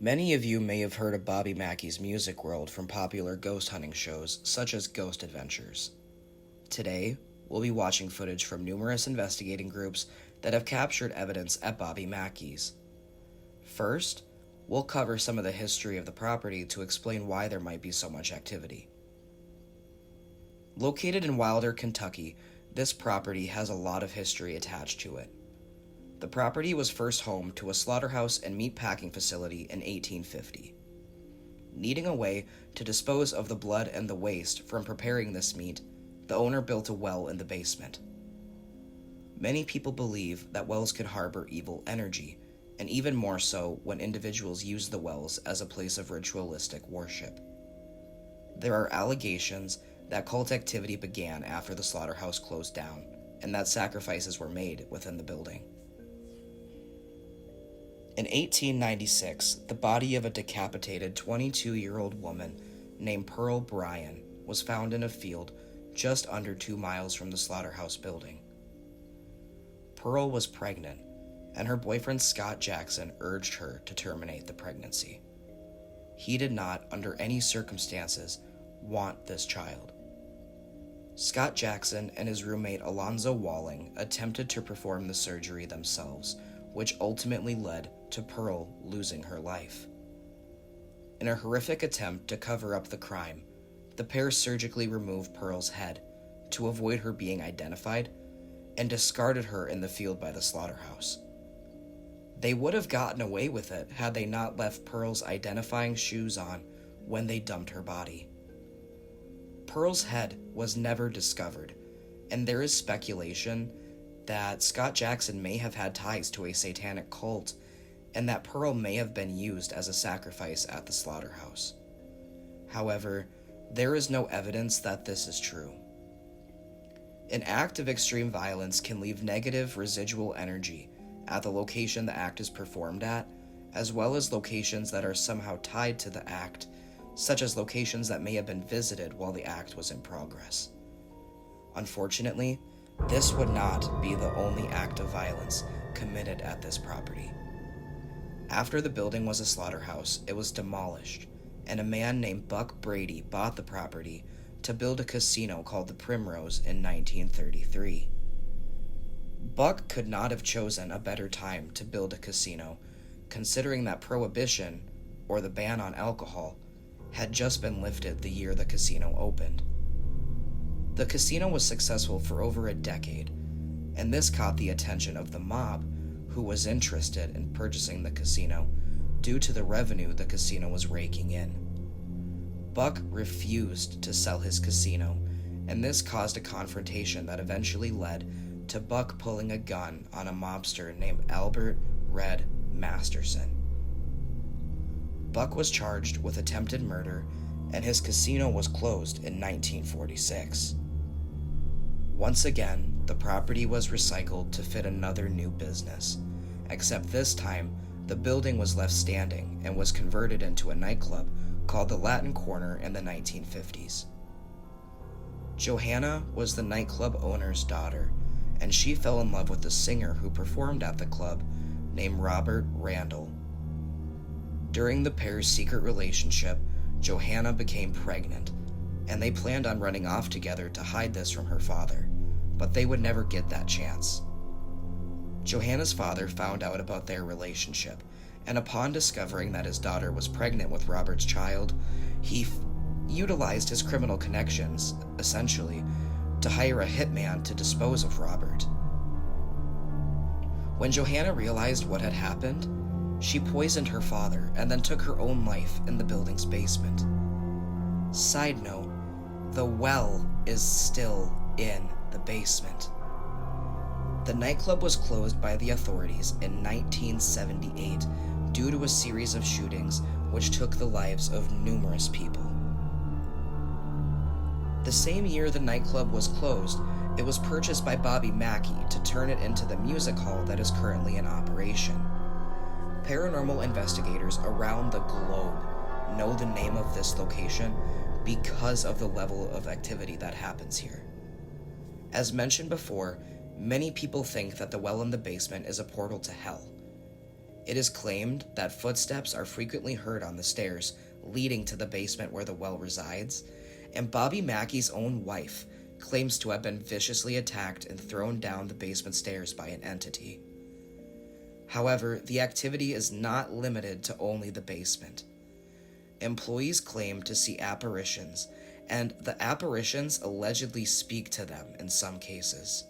Many of you may have heard of Bobby Mackey's music world from popular ghost hunting shows such as Ghost Adventures. Today, we'll be watching footage from numerous investigating groups that have captured evidence at Bobby Mackey's. First, we'll cover some of the history of the property to explain why there might be so much activity. Located in Wilder, Kentucky, this property has a lot of history attached to it. The property was first home to a slaughterhouse and meat packing facility in 1850. Needing a way to dispose of the blood and the waste from preparing this meat, the owner built a well in the basement. Many people believe that wells could harbor evil energy, and even more so when individuals use the wells as a place of ritualistic worship. There are allegations that cult activity began after the slaughterhouse closed down, and that sacrifices were made within the building. In 1896, the body of a decapitated 22-year-old woman named Pearl Bryan was found in a field just under 2 miles from the slaughterhouse building. Pearl was pregnant, and her boyfriend Scott Jackson urged her to terminate the pregnancy. He did not, under any circumstances, want this child. Scott Jackson and his roommate Alonzo Walling attempted to perform the surgery themselves, which ultimately led to Pearl losing her life. In a horrific attempt to cover up the crime, the pair surgically removed Pearl's head to avoid her being identified and discarded her in the field by the slaughterhouse. They would have gotten away with it had they not left Pearl's identifying shoes on when they dumped her body. Pearl's head was never discovered, and there is speculation that Scott Jackson may have had ties to a satanic cult and that Pearl may have been used as a sacrifice at the slaughterhouse. However, there is no evidence that this is true. An act of extreme violence can leave negative residual energy at the location the act is performed at, as well as locations that are somehow tied to the act, such as locations that may have been visited while the act was in progress. Unfortunately, this would not be the only act of violence committed at this property. After the building was a slaughterhouse, it was demolished, and a man named Buck Brady bought the property to build a casino called the Primrose in 1933. Buck could not have chosen a better time to build a casino, considering that prohibition, or the ban on alcohol, had just been lifted the year the casino opened. The casino was successful for over a decade, and this caught the attention of the mob, who was interested in purchasing the casino due to the revenue the casino was raking in. Buck refused to sell his casino, and this caused a confrontation that eventually led to Buck pulling a gun on a mobster named Albert Red Masterson. Buck was charged with attempted murder, and his casino was closed in 1946. Once again, the property was recycled to fit another new business, except this time, the building was left standing and was converted into a nightclub called the Latin Corner in the 1950s. Johanna was the nightclub owner's daughter, and she fell in love with the singer who performed at the club named Robert Randall. During the pair's secret relationship, Johanna became pregnant, and they planned on running off together to hide this from her father, but they would never get that chance. Johanna's father found out about their relationship, and upon discovering that his daughter was pregnant with Robert's child, he utilized his criminal connections, essentially, to hire a hitman to dispose of Robert. When Johanna realized what had happened, she poisoned her father and then took her own life in the building's basement. Side note, the well is still in the basement. The nightclub was closed by the authorities in 1978 due to a series of shootings which took the lives of numerous people. The same year the nightclub was closed, it was purchased by Bobby Mackey to turn it into the music hall that is currently in operation. Paranormal investigators around the globe know the name of this location because of the level of activity that happens here. As mentioned before, many people think that the well in the basement is a portal to hell. It is claimed that footsteps are frequently heard on the stairs leading to the basement where the well resides, and Bobby Mackey's own wife claims to have been viciously attacked and thrown down the basement stairs by an entity. However, the activity is not limited to only the basement. Employees claim to see apparitions, and the apparitions allegedly speak to them in some cases.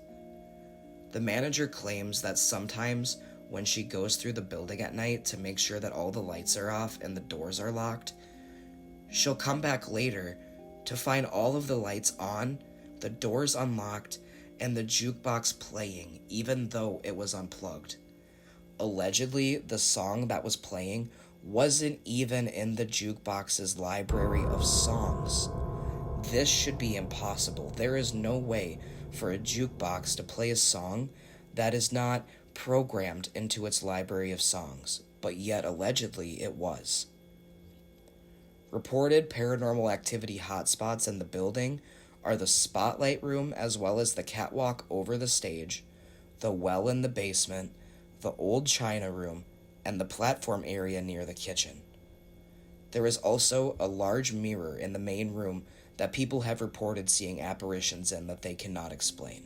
The manager claims that sometimes when she goes through the building at night to make sure that all the lights are off and the doors are locked, she'll come back later to find all of the lights on, the doors unlocked, and the jukebox playing even though it was unplugged. Allegedly, the song that was playing wasn't even in the jukebox's library of songs. This should be impossible. There is no way for a jukebox to play a song that is not programmed into its library of songs, but yet allegedly it was. Reported paranormal activity hotspots in the building are the spotlight room as well as the catwalk over the stage, the well in the basement, the old china room, and the platform area near the kitchen. There is also a large mirror in the main room that people have reported seeing apparitions in that they cannot explain.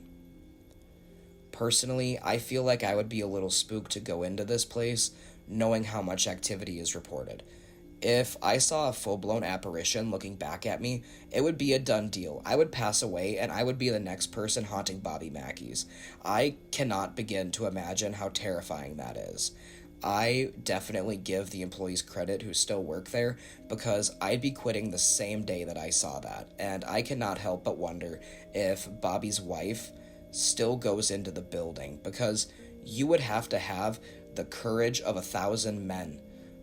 Personally, I feel like I would be a little spooked to go into this place knowing how much activity is reported. If I saw a full-blown apparition looking back at me, it would be a done deal. I would pass away and I would be the next person haunting Bobby Mackey's. I cannot begin to imagine how terrifying that is. I definitely give the employees credit who still work there because I'd be quitting the same day that I saw that, and I cannot help but wonder if Bobby's wife still goes into the building, because you would have to have the courage of 1,000 men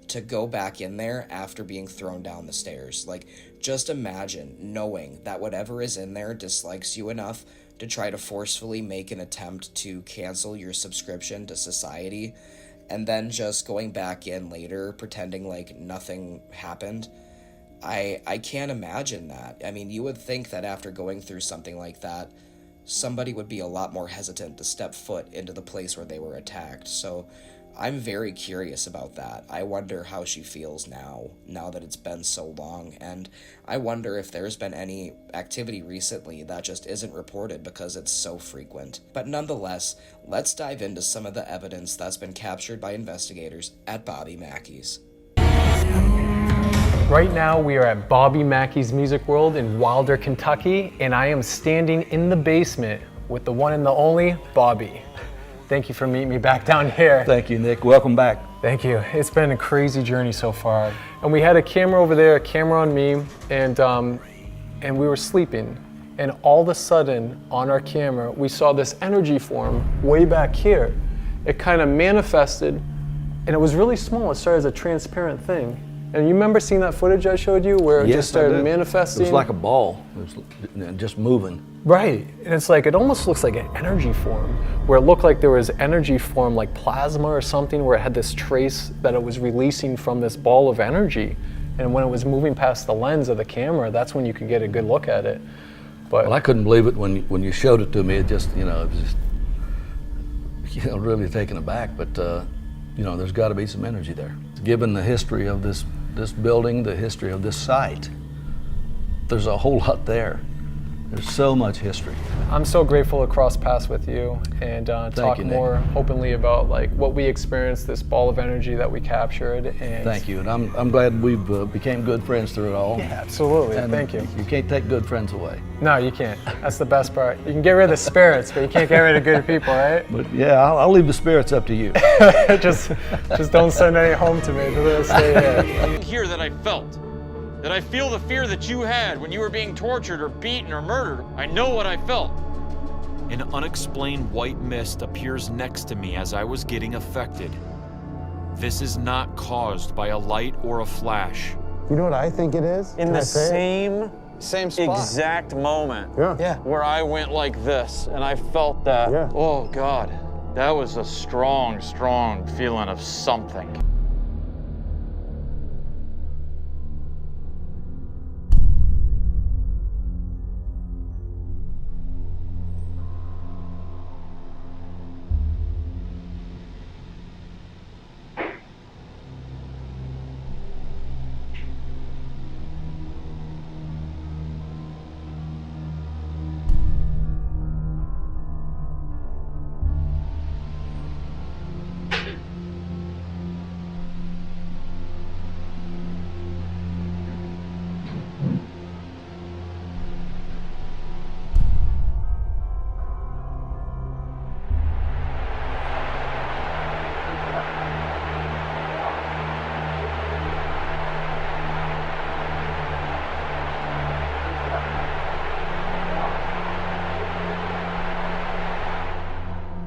to go back in there after being thrown down the stairs. Like, just imagine knowing that whatever is in there dislikes you enough to try to forcefully make an attempt to cancel your subscription to society, and then just going back in later pretending like nothing happened. I can't imagine that. I mean, you would think that after going through something like that, somebody would be a lot more hesitant to step foot into the place where they were attacked. So I'm very curious about that. I wonder how she feels now that it's been so long, and I wonder if there's been any activity recently that just isn't reported because it's so frequent. But nonetheless, let's dive into some of the evidence that's been captured by investigators at Bobby Mackey's. Right now we are at Bobby Mackey's Music World in Wilder, Kentucky, and I am standing in the basement with the one and the only Bobby. Thank you for meeting me back down here. Thank you, Nick. Welcome back. Thank you. It's been a crazy journey so far. And we had a camera over there, a camera on me, and we were sleeping. And all of a sudden, on our camera, we saw this energy form way back here. It kind of manifested, and it was really small. It started as a transparent thing. And you remember seeing that footage I showed you where it just started manifesting? It was like a ball. It was just moving. Right. And it's like, it almost looks like an energy form, where it looked like there was energy form like plasma or something, where it had this trace that it was releasing from this ball of energy. And when it was moving past the lens of the camera, that's when you could get a good look at it. But well, I couldn't believe it when you showed it to me. It just, it was just, really taken aback. But, there's got to be some energy there. Given the history of this building, the history of this site, there's a whole lot there. There's so much history. I'm so grateful to cross paths with you and talk more openly about like what we experienced, this ball of energy that we captured. And thank you, and I'm glad we've became good friends through it all. Yeah, absolutely. And thank you. You can't take good friends away. No, you can't. That's the best part. You can get rid of the spirits, but you can't get rid of good people, right? But yeah, I'll leave the spirits up to you. just don't send any home to me. Just stay here. Here that I felt. That I feel the fear that you had when you were being tortured or beaten or murdered. I know what I felt. An unexplained white mist appears next to me as I was getting affected. This is not caused by a light or a flash. You know what I think it is? In the same spot. exact moment Yeah. where I went like this and I felt that, oh God, that was a strong, strong feeling of something.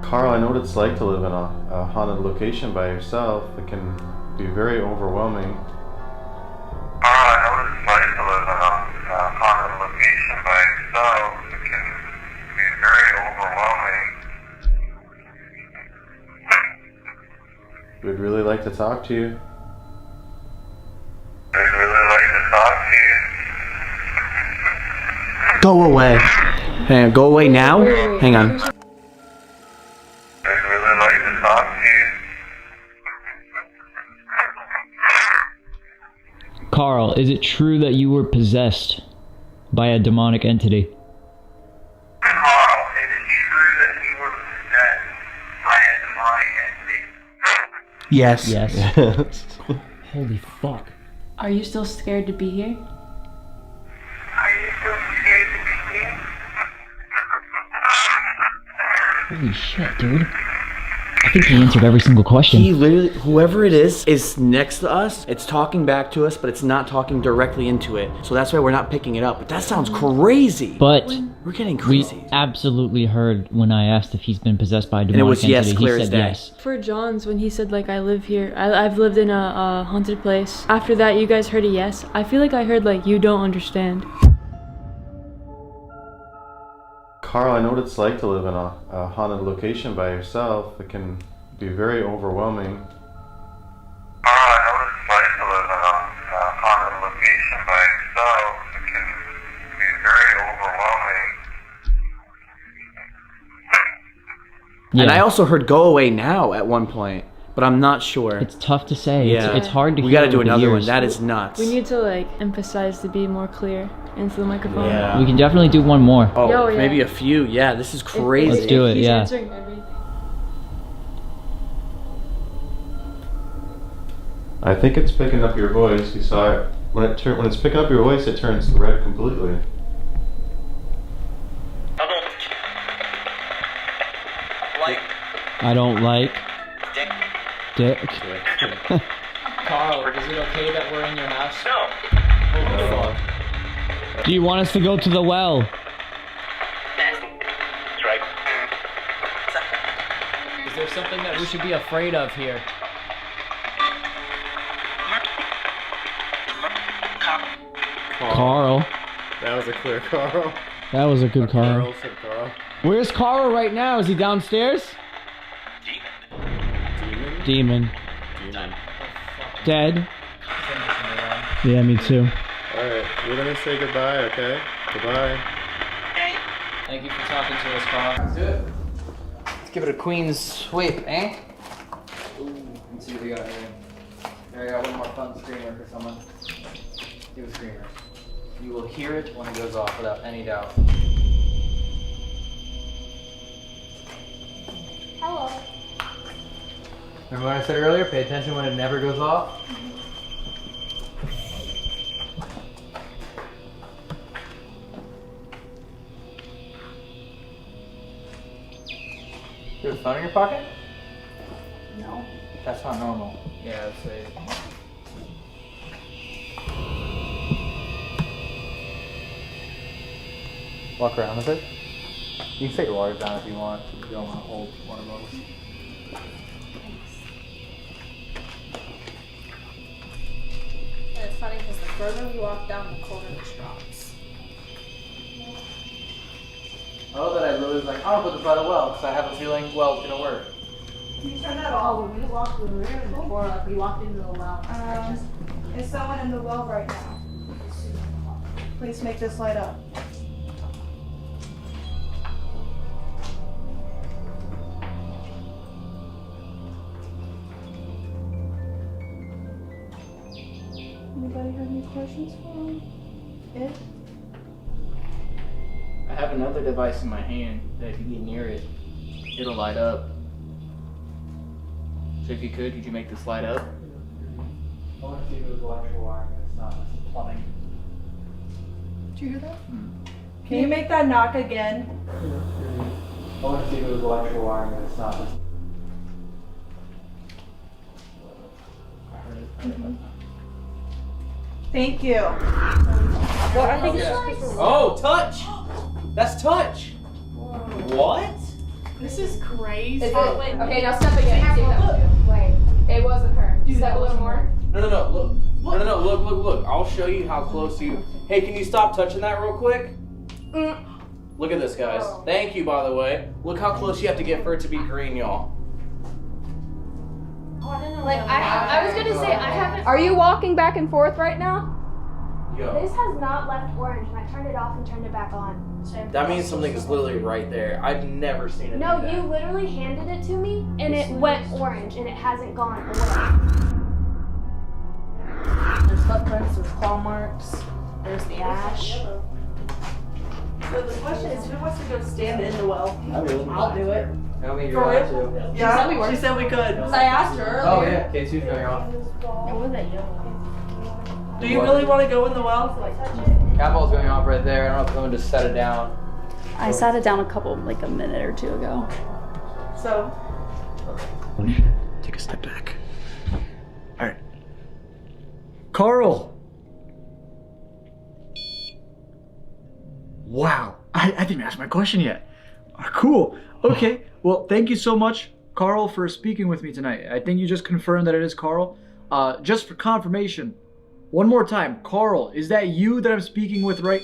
Carl, I know what it's like to live in a haunted location by yourself. It can be very overwhelming. Carl, I know what it's like to live in a haunted location by yourself. It can be very overwhelming. We'd really like to talk to you. I'd really like to talk to you. Go away. Hang on, go away now? Hang on. I'd really like to talk to you. Carl, is it true that you were possessed by a demonic entity? Carl, is it true that you were possessed by a demonic entity? Yes. Yes. Holy fuck. Are you still scared to be here? Are you still scared to be here? Holy shit, dude. I think he answered every single question. He literally, whoever it is next to us. It's talking back to us, but it's not talking directly into it. So that's why we're not picking it up. But that sounds crazy. But we're getting we crazy. absolutely heard when I asked if he's been possessed by a demonic it was yes, entity. clear He as said day. yes. For John's, when he said like I live here, I've lived in a haunted place. After that, you guys heard a yes. I feel like I heard like you don't understand. Carl, I know what it's like to live in a haunted location by yourself. It can be very overwhelming. Carl, I know what it's like to live in a haunted location by yourself. It can be very overwhelming. Yeah. And I also heard "go away now" at one point, but I'm not sure. It's tough to say. Yeah. It's hard to We hear gotta do with the another one. ears. That is nuts. We need to like emphasize to be more clear into the microphone. Yeah. We can definitely do one more. Oh, Yo, yeah. maybe a few. Yeah, this is crazy. Let's do it, He's yeah. answering everything. I think it's picking up your voice. You saw it when it's picking up your voice. It turns red completely. I don't like dick. Carl, is it okay that we're in your house? No. Holy fuck. Do you want us to go to the well? That's right. Is there something that we should be afraid of here? Carl. That was a clear Carl. That was a good Carl. Said Carl. Where's Carl right now? Is he downstairs? Demon. Dead? Yeah, me too. Alright, we're gonna say goodbye, okay? Goodbye. Thank you for talking to us, Carl. Let's do it. Let's give it a queen's sweep, eh? Ooh, let's see what we got here. Here, I got one more fun screamer for someone. Do a screamer. You will hear it when it goes off without any doubt. Hello. Remember what I said earlier? Pay attention when it never goes off. You have a phone in your pocket? No. That's not normal. Yeah, let's see. Walk around with it. You can take your water down if you want. You don't want to hold one of those. And it's funny because the further we walk down, the colder this drops. I know that I really was like, I'll put this by the well because I have a feeling well it's gonna work. Can you turn that off? Oh, when we walked through the room before, like we walked into the well. Is someone in the well right now? Please make this light up. Anybody have any questions for it? I have another device in my hand that if you get near it, it'll light up. So if you could you make this light up? I want to see if it was electrical wiring, but it's not. It's plumbing. Did you hear that? Can you make that knock again? I want to see if it was electrical wiring, but it's not. I heard it. Thank you. What are these? Oh, touch! That's touch! What? This is crazy. Okay, now step again. Wait, it wasn't her. Step a little more. No, look. I'll show you how close you... Hey, can you stop touching that real quick? Look at this, guys. Thank you, by the way. Look how close you have to get for it to be green, y'all. Like, I was gonna say, I haven't... Are you walking back and forth right now? Yo. This has not left orange, and I turned it off and turned it back on. That means something is literally right there. I've never seen it. No, you literally handed it to me, and it went orange, and it hasn't gone away. There's footprints, there's claw marks, there's the ash. So the question is, who wants to go stand in the well? I'll do it. I don't think For real? Yeah, she said we could. I asked her earlier. Oh yeah, K2's going off. Do you really want to go in the well? Catball's going off right there. I don't know if someone just set it down. I sat it down a minute or two ago. So. Take a step back. All right. Carl. Wow, I didn't even ask my question yet. Cool. Okay. Well, thank you so much, Carl, for speaking with me tonight. I think you just confirmed that it is Carl. Just for confirmation, one more time, Carl, is that you that I'm speaking with right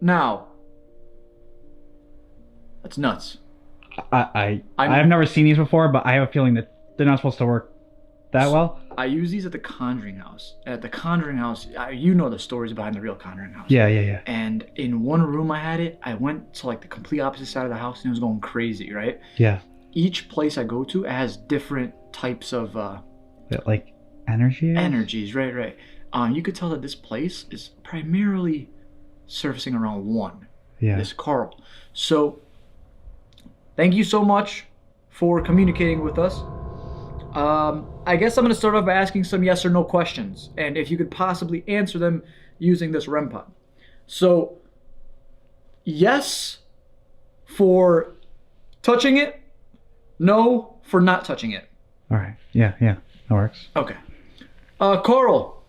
now? That's nuts. I've never seen these before, but I have a feeling that they're not supposed to work that well. I use these at the Conjuring House. At the Conjuring House, you know the stories behind the real Conjuring House. Yeah. And in one room I had it, I went to like the complete opposite side of the house and it was going crazy, right? Yeah. Each place I go to has different types of like energy? Energies, right. You could tell that this place is primarily surfacing around one. Yeah. This Carl. So, thank you so much for communicating with us. I guess I'm going to start off by asking some yes or no questions, and if you could possibly answer them using this REM pod. So, yes for touching it, no for not touching it. All right. Yeah. That works. Okay. Carl,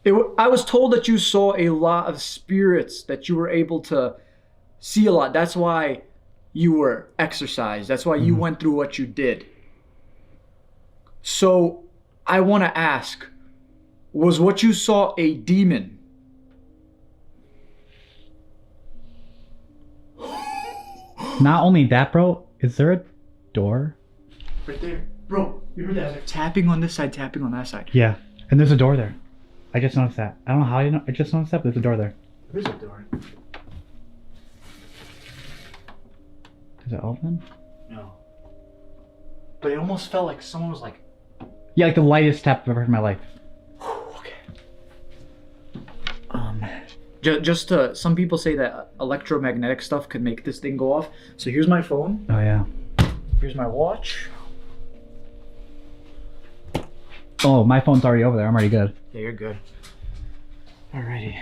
I was told that you saw a lot of spirits, that you were able to see a lot. That's why you were exercised. That's why you went through what you did. So, I want to ask, was what you saw a demon? Not only that, bro, is there a door? Right there. Bro, you heard that? They're tapping on this side, tapping on that side. Yeah, and there's a door there. I just noticed that. I don't know how you know. I just noticed that, but there's a door there. There's a door. Is it open? No. But it almost felt like someone was like... Yeah, like the lightest tap I've ever heard in my life. Okay. Just some people say that electromagnetic stuff could make this thing go off. So here's my phone. Oh yeah. Here's my watch. Oh, my phone's already over there. I'm already good. Yeah, you're good. Alrighty.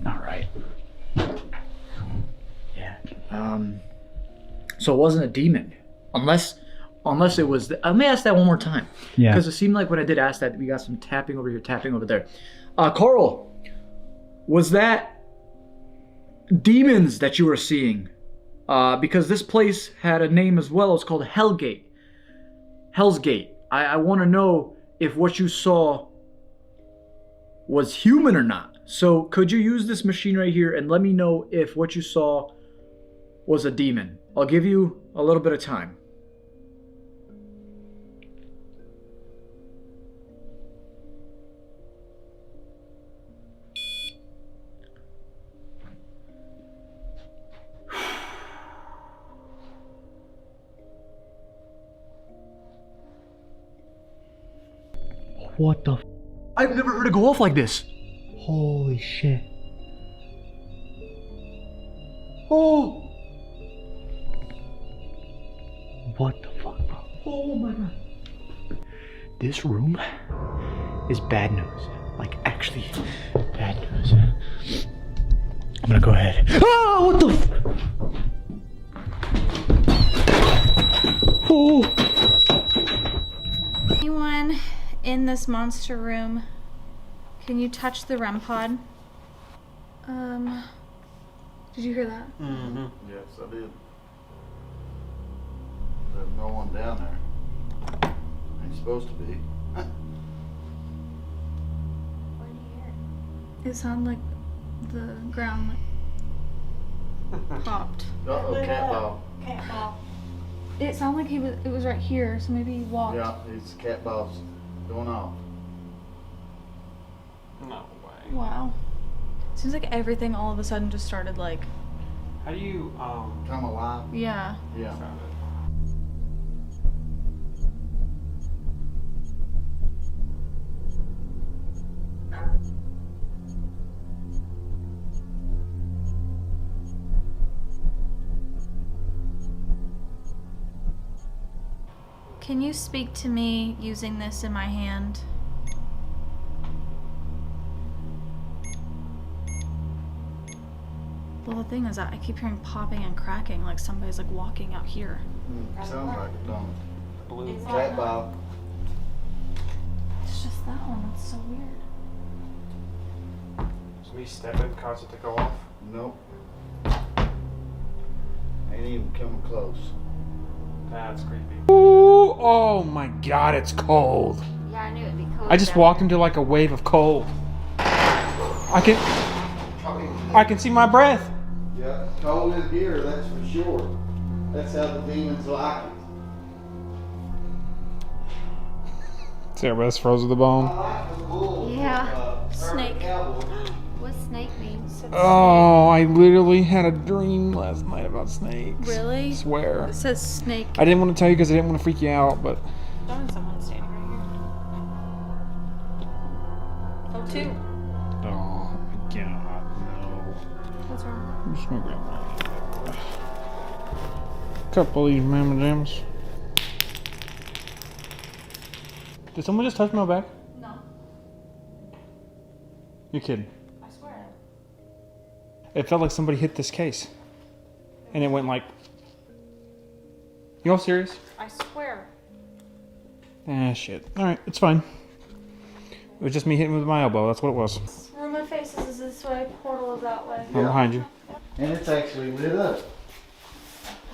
Alright. Yeah. So it wasn't a demon, unless it was. Let me ask that one more time. Yeah. Because it seemed like when I did ask that, we got some tapping over here, tapping over there. Carl, was that demons that you were seeing? Because this place had a name as well. It's called Hellgate. Hell's Gate. I want to know if what you saw was human or not. So could you use this machine right here and let me know if what you saw was a demon? I'll give you a little bit of time. What the? I've never heard it go off like this. Holy shit. Oh. What the fuck, bro? Oh my god. This room is bad news. Like, actually, bad news. I'm gonna go ahead. Oh, what the Oh. Anyone in this monster room, can you touch the REM pod? Did you hear that? Mm-hmm. Yes, I did. There's no one down there. Ain't supposed to be. It sounded like the ground like popped. Uh-oh, cat ball. Cat ball. It sounded like it was right here, so maybe he walked. Yeah, it's cat balls going off. No way. Wow. Seems like everything all of a sudden just started like. How do you come alive? Yeah. Yeah. Can you speak to me using this in my hand? Well, the thing is that I keep hearing popping and cracking like somebody's like walking out here. Sounds like it, don't it? Blue. Cat ball. It's just that one. That's so weird. Is me stepping cause it to go off? Nope. Ain't even coming close. That's creepy. Ooh, oh my god, it's cold. Yeah, I knew it'd be cold. I just walked into like a wave of cold. I can see my breath. Yeah, cold in here, that's for sure. That's how the demons like it. Everybody's frozen to the bone. Yeah. Snake. What snake means? Oh, I literally had a dream last night about snakes. Really? I swear. It says snake. I didn't want to tell you because I didn't want to freak you out, but. Someone standing right here. Oh, two. Oh my god, no. What's wrong? I'm just gonna grab one. Couple of these Mamma Jams. Did someone just touch my back? No. You're kidding. I swear. It felt like somebody hit this case. And it went like. You all serious? I swear. Ah, shit. Alright, it's fine. It was just me hitting with my elbow. That's what it was. Room of faces is this way, portal is that way. I'm behind you. And it's actually lit up.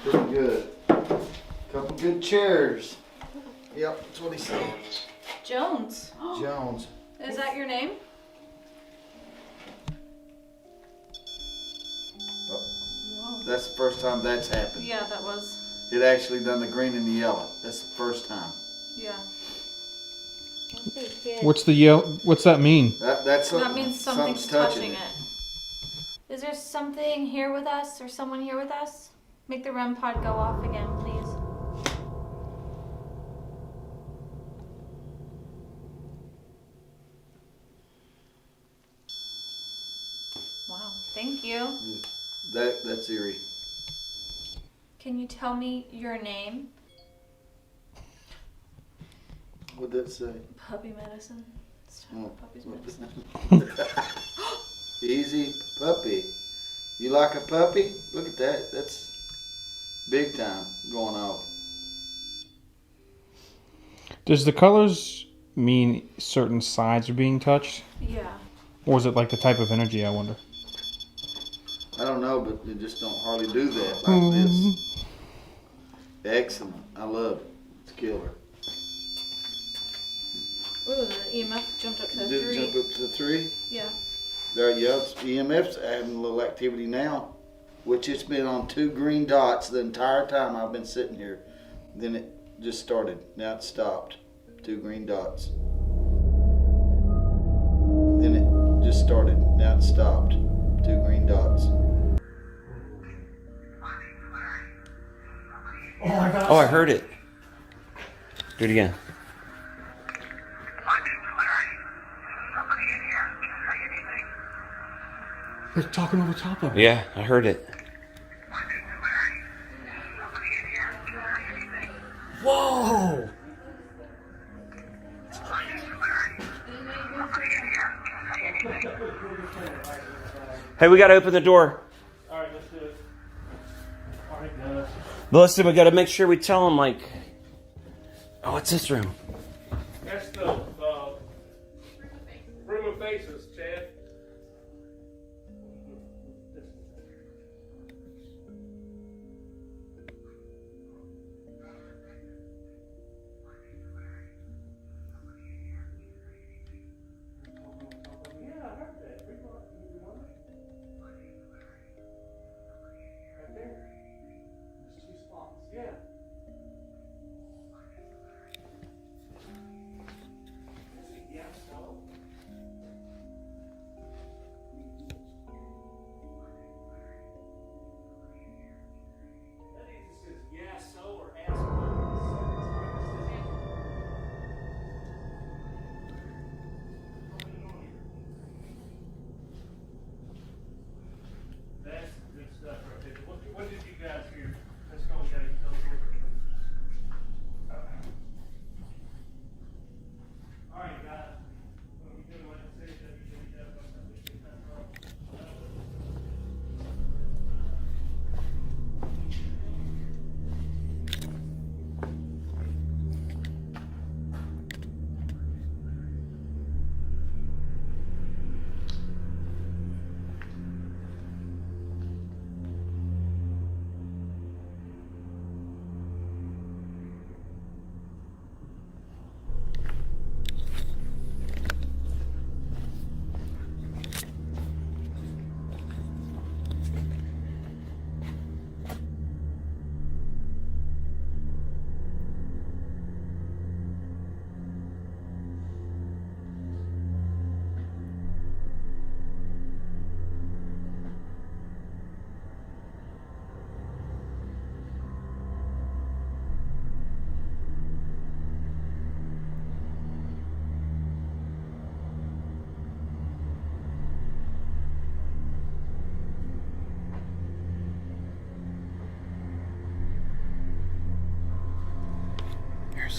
Pretty good. Couple good chairs. Yep, that's what he said. Jones. Jones. Is that your name? That's the first time that's happened. Yeah, that was. It actually done the green and the yellow. That's the first time. Yeah. What's the yell? What's that mean? That means something's touching it. it. Is there something here with us or someone here with us? Make the REM pod go off again, please. Wow, thank you. That's eerie. Can you tell me your name? What'd that say? Puppy medicine. It's time for puppy's medicine. Easy puppy. You like a puppy? Look at that. That's big time going off. Does the colors mean certain sides are being touched? Yeah. Or is it like the type of energy, I wonder? I don't know, but they just don't hardly do that like this. Excellent. I love it. It's killer. Ooh, the EMF jumped up to Did 3. it jump up to 3? Yeah. There, yeah, it's EMF's having a little activity now, which it's been on 2 green dots the entire time I've been sitting here. Then it just started. Now it stopped. 2 green dots. Then it just started. Now it stopped. 2 green dots. Oh my gosh. Oh, I heard it. Do it again. They're talking over top of it. Yeah, I heard it. Whoa! Hey, we gotta open the door. Alright, let's do it. Alright, guys. Melissa, we gotta make sure we tell them, like... Oh, what's this room? That's the room of faces, Chad.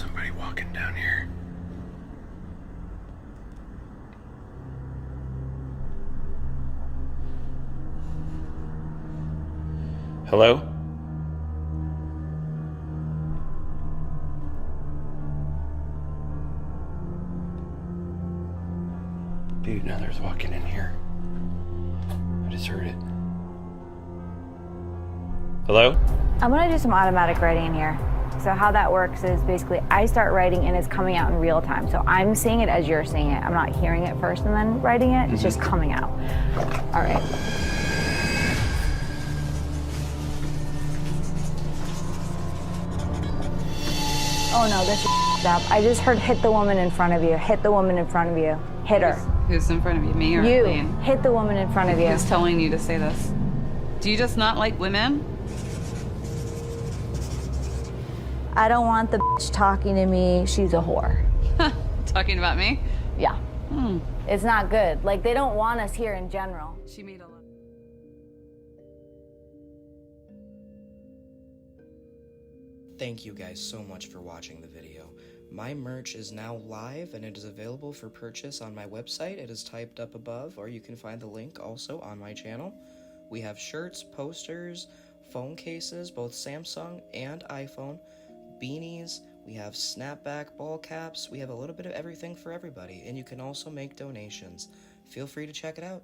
somebody walking down here. Hello? Dude, now there's walking in here. I just heard it. Hello? I'm gonna do some automatic writing in here. So how that works is basically I start writing and it's coming out in real time. So I'm seeing it as you're seeing it. I'm not hearing it first and then writing it. It's just coming out. All right. Oh no, this is up. I just heard hit the woman in front of you. Hit the woman in front of you. Hit her. Who's in front of you? Me or You. Lane? Hit the woman in front of you. Who's telling you to say this? Do you just not like women? I don't want the bitch talking to me. She's a whore. Talking about me? Yeah. It's not good. Like, they don't want us here in general. She made a lot. Thank you guys so much for watching the video. My merch is now live and it is available for purchase on my website. It is typed up above, or you can find the link also on my channel. We have shirts, posters, phone cases, both Samsung and iPhone, beanies, we have snapback ball caps, we have a little bit of everything for everybody, and you can also make donations. Feel free to check it out.